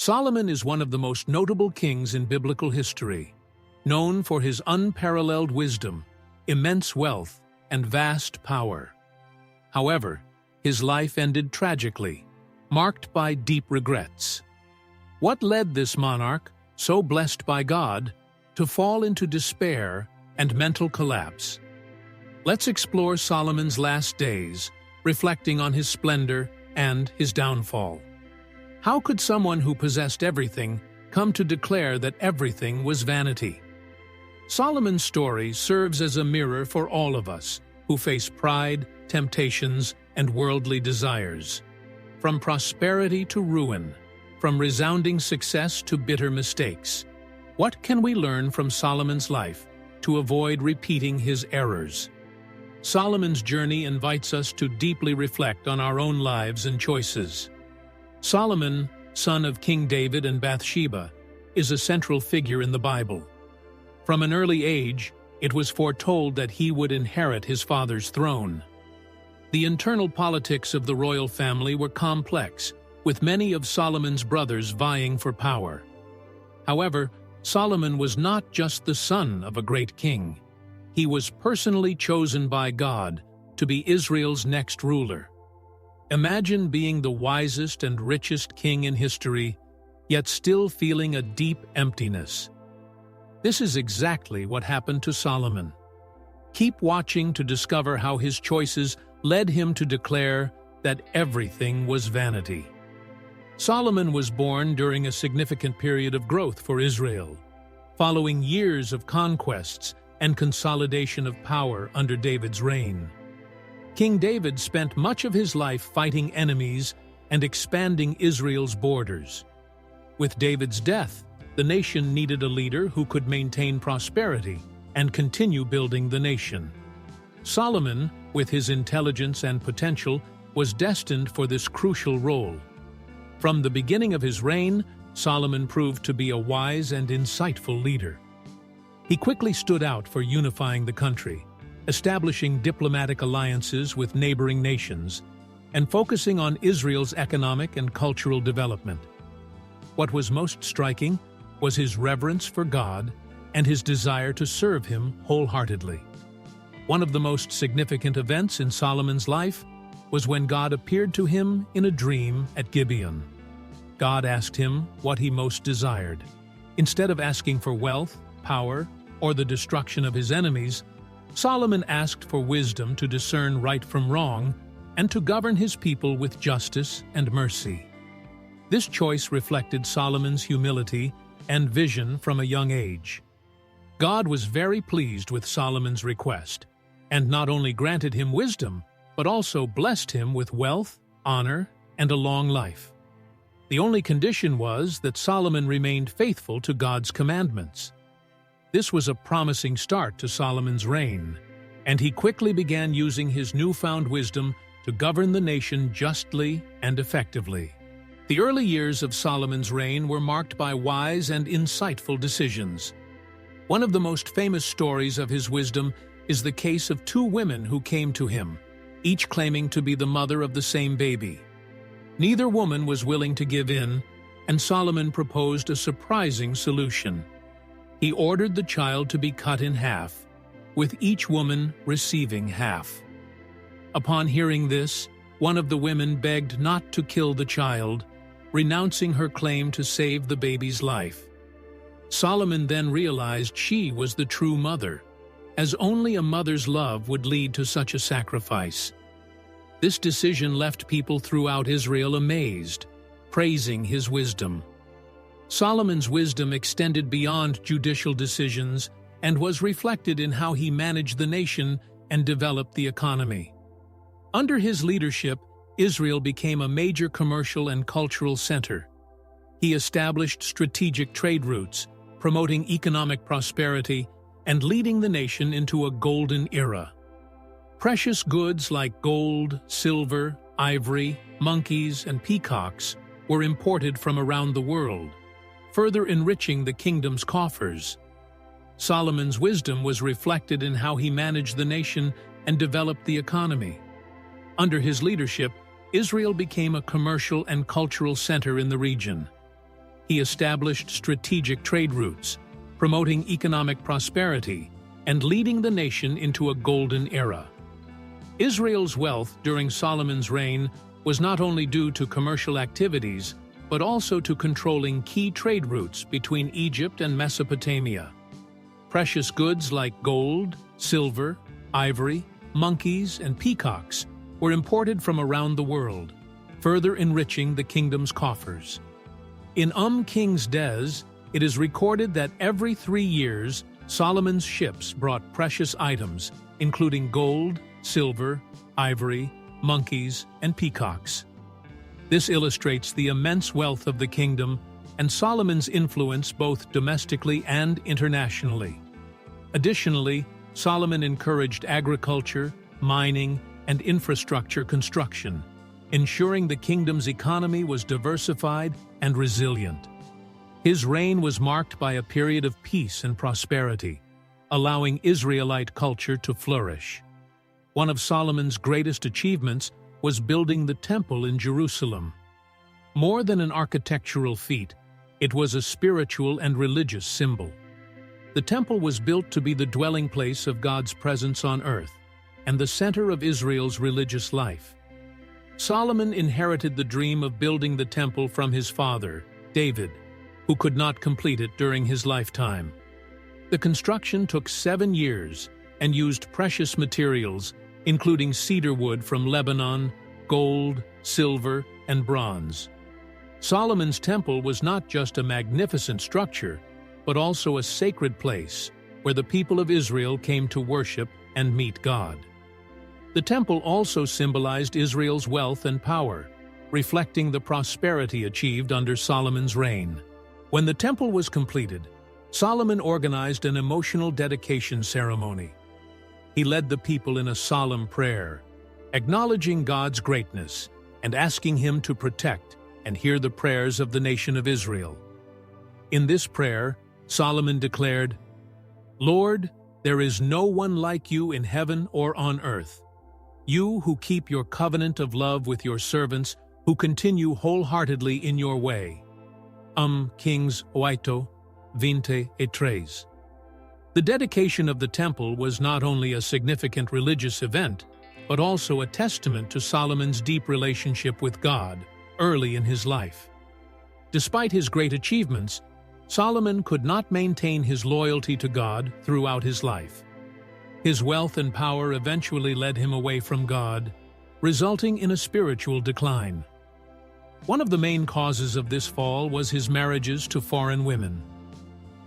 Solomon is one of the most notable kings in biblical history, known for his unparalleled wisdom, immense wealth, and vast power. However, his life ended tragically, marked by deep regrets. What led this monarch, so blessed by God, to fall into despair and mental collapse? Let's explore Solomon's last days, reflecting on his splendor and his downfall. How could someone who possessed everything come to declare that everything was vanity? Solomon's story serves as a mirror for all of us who face pride, temptations, and worldly desires. From prosperity to ruin, from resounding success to bitter mistakes, what can we learn from Solomon's life to avoid repeating his errors? Solomon's journey invites us to deeply reflect on our own lives and choices. Solomon, son of King David and Bathsheba, is a central figure in the Bible. From an early age, it was foretold that he would inherit his father's throne. The internal politics of the royal family were complex, with many of Solomon's brothers vying for power. However, Solomon was not just the son of a great king. He was personally chosen by God to be Israel's next ruler. Imagine being the wisest and richest king in history, yet still feeling a deep emptiness. This is exactly what happened to Solomon. Keep watching to discover how his choices led him to declare that everything was vanity. Solomon was born during a significant period of growth for Israel, following years of conquests and consolidation of power under David's reign. King David spent much of his life fighting enemies and expanding Israel's borders. With David's death, the nation needed a leader who could maintain prosperity and continue building the nation. Solomon, with his intelligence and potential, was destined for this crucial role. From the beginning of his reign, Solomon proved to be a wise and insightful leader. He quickly stood out for unifying the country, establishing diplomatic alliances with neighboring nations, and focusing on Israel's economic and cultural development. What was most striking was his reverence for God and his desire to serve him wholeheartedly. One of the most significant events in Solomon's life was when God appeared to him in a dream at Gibeon. God asked him what he most desired. Instead of asking for wealth, power, or the destruction of his enemies, Solomon asked for wisdom to discern right from wrong and to govern his people with justice and mercy. This choice reflected Solomon's humility and vision from a young age. God was very pleased with Solomon's request, and not only granted him wisdom, but also blessed him with wealth, honor, and a long life. The only condition was that Solomon remained faithful to God's commandments. This was a promising start to Solomon's reign, and he quickly began using his newfound wisdom to govern the nation justly and effectively. The early years of Solomon's reign were marked by wise and insightful decisions. One of the most famous stories of his wisdom is the case of two women who came to him, each claiming to be the mother of the same baby. Neither woman was willing to give in, and Solomon proposed a surprising solution. He ordered the child to be cut in half, with each woman receiving half. Upon hearing this, one of the women begged not to kill the child, renouncing her claim to save the baby's life. Solomon then realized she was the true mother, as only a mother's love would lead to such a sacrifice. This decision left people throughout Israel amazed, praising his wisdom. Solomon's wisdom extended beyond judicial decisions and was reflected in how he managed the nation and developed the economy. Under his leadership, Israel became a major commercial and cultural center. He established strategic trade routes, promoting economic prosperity and leading the nation into a golden era. Precious goods like gold, silver, ivory, monkeys, and peacocks were imported from around the world, further enriching the kingdom's coffers. Solomon's wisdom was reflected in how he managed the nation and developed the economy. Under his leadership, Israel became a commercial and cultural center in the region. he established strategic trade routes, promoting economic prosperity and leading the nation into a golden era. Israel's wealth during Solomon's reign was not only due to commercial activities, but also to controlling key trade routes between Egypt and Mesopotamia. Precious goods like gold, silver, ivory, monkeys, and peacocks were imported from around the world, further enriching the kingdom's coffers. In King's Des, it is recorded that every 3 years, Solomon's ships brought precious items, including gold, silver, ivory, monkeys, and peacocks. This illustrates the immense wealth of the kingdom and Solomon's influence both domestically and internationally. Additionally, Solomon encouraged agriculture, mining, and infrastructure construction, ensuring the kingdom's economy was diversified and resilient. His reign was marked by a period of peace and prosperity, allowing Israelite culture to flourish. One of Solomon's greatest achievements was building the Temple in Jerusalem. More than an architectural feat, it was a spiritual and religious symbol. The Temple was built to be the dwelling place of God's presence on earth and the center of Israel's religious life. Solomon inherited the dream of building the Temple from his father, David, who could not complete it during his lifetime. The construction took 7 years and used precious materials, including cedar wood from Lebanon, gold, silver, and bronze. Solomon's temple was not just a magnificent structure, but also a sacred place where the people of Israel came to worship and meet God. The temple also symbolized Israel's wealth and power, reflecting the prosperity achieved under Solomon's reign. When the temple was completed, Solomon organized an emotional dedication ceremony. He led the people in a solemn prayer, acknowledging God's greatness and asking Him to protect and hear the prayers of the nation of Israel. In this prayer, Solomon declared, "Lord, there is no one like you in heaven or on earth. You who keep your covenant of love with your servants, who continue wholeheartedly in your way." Kings 8, 23. The dedication of the temple was not only a significant religious event, but also a testament to Solomon's deep relationship with God early in his life. Despite his great achievements, Solomon could not maintain his loyalty to God throughout his life. His wealth and power eventually led him away from God, resulting in a spiritual decline. One of the main causes of this fall was his marriages to foreign women.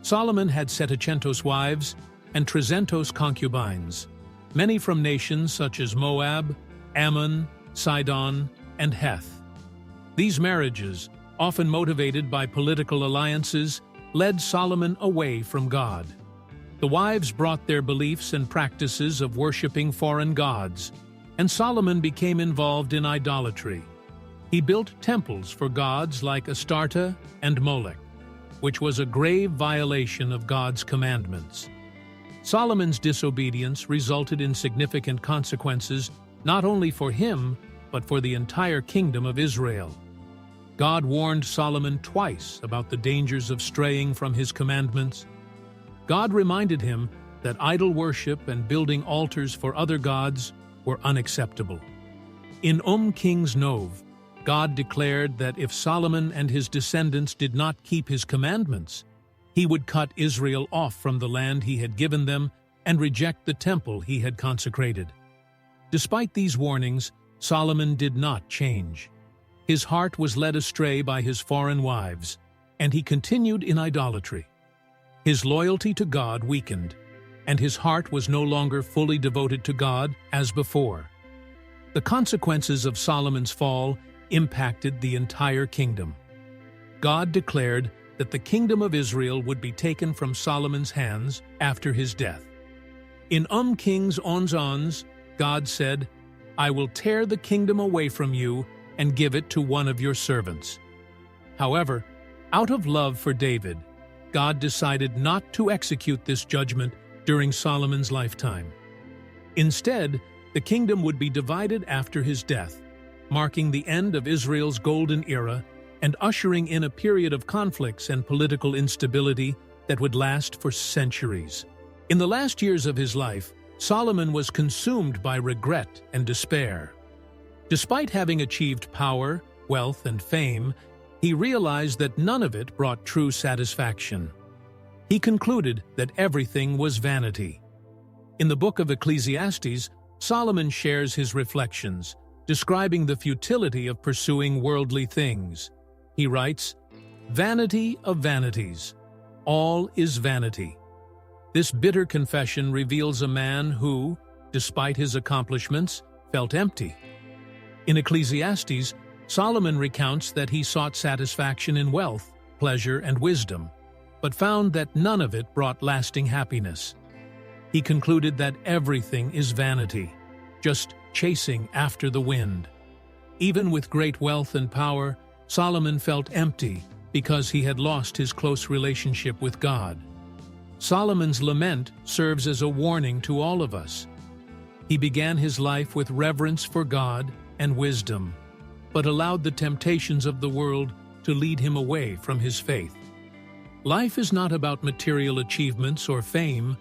Solomon had Setechentos wives and Trezentos concubines, many from nations such as Moab, Ammon, Sidon, and Heth. These marriages, often motivated by political alliances, led Solomon away from God. The wives brought their beliefs and practices of worshiping foreign gods, and Solomon became involved in idolatry. He built temples for gods like Astarte and Molech, which was a grave violation of God's commandments. Solomon's disobedience resulted in significant consequences not only for him, but for the entire kingdom of Israel. God warned Solomon twice about the dangers of straying from his commandments. God reminded him that idol worship and building altars for other gods were unacceptable. In Kings Nov, God declared that if Solomon and his descendants did not keep his commandments, he would cut Israel off from the land he had given them and reject the temple he had consecrated. Despite these warnings, Solomon did not change. His heart was led astray by his foreign wives, and he continued in idolatry. His loyalty to God weakened, and his heart was no longer fully devoted to God as before. The consequences of Solomon's fall impacted the entire kingdom. God declared that the kingdom of Israel would be taken from Solomon's hands after his death. In Kings 11, God said, "I will tear the kingdom away from you and give it to one of your servants." However, out of love for David, God decided not to execute this judgment during Solomon's lifetime. Instead, the kingdom would be divided after his death, marking the end of Israel's golden era and ushering in a period of conflicts and political instability that would last for centuries. In the last years of his life, Solomon was consumed by regret and despair. Despite having achieved power, wealth, and fame, he realized that none of it brought true satisfaction. He concluded that everything was vanity. In the book of Ecclesiastes, Solomon shares his reflections, describing the futility of pursuing worldly things. He writes, "Vanity of vanities, all is vanity." This bitter confession reveals a man who, despite his accomplishments, felt empty. In Ecclesiastes, Solomon recounts that he sought satisfaction in wealth, pleasure, and wisdom, but found that none of it brought lasting happiness. He concluded that everything is vanity, just chasing after the wind. Even with great wealth and power, Solomon felt empty because he had lost his close relationship with God. Solomon's lament serves as a warning to all of us. He began his life with reverence for God and wisdom, but allowed the temptations of the world to lead him away from his faith. Life is not about material achievements or fame,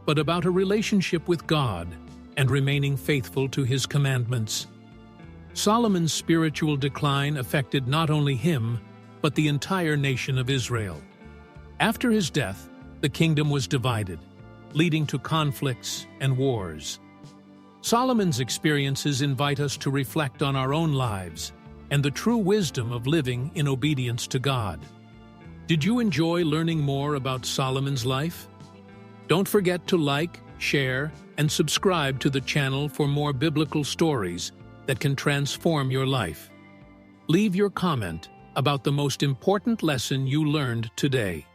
but about a relationship with God and remaining faithful to His commandments. Solomon's spiritual decline affected not only him, but the entire nation of Israel. After his death, the kingdom was divided, leading to conflicts and wars. Solomon's experiences invite us to reflect on our own lives and the true wisdom of living in obedience to God. Did you enjoy learning more about Solomon's life? Don't forget to like, share, and subscribe to the channel for more biblical stories that can transform your life. Leave your comment about the most important lesson you learned today.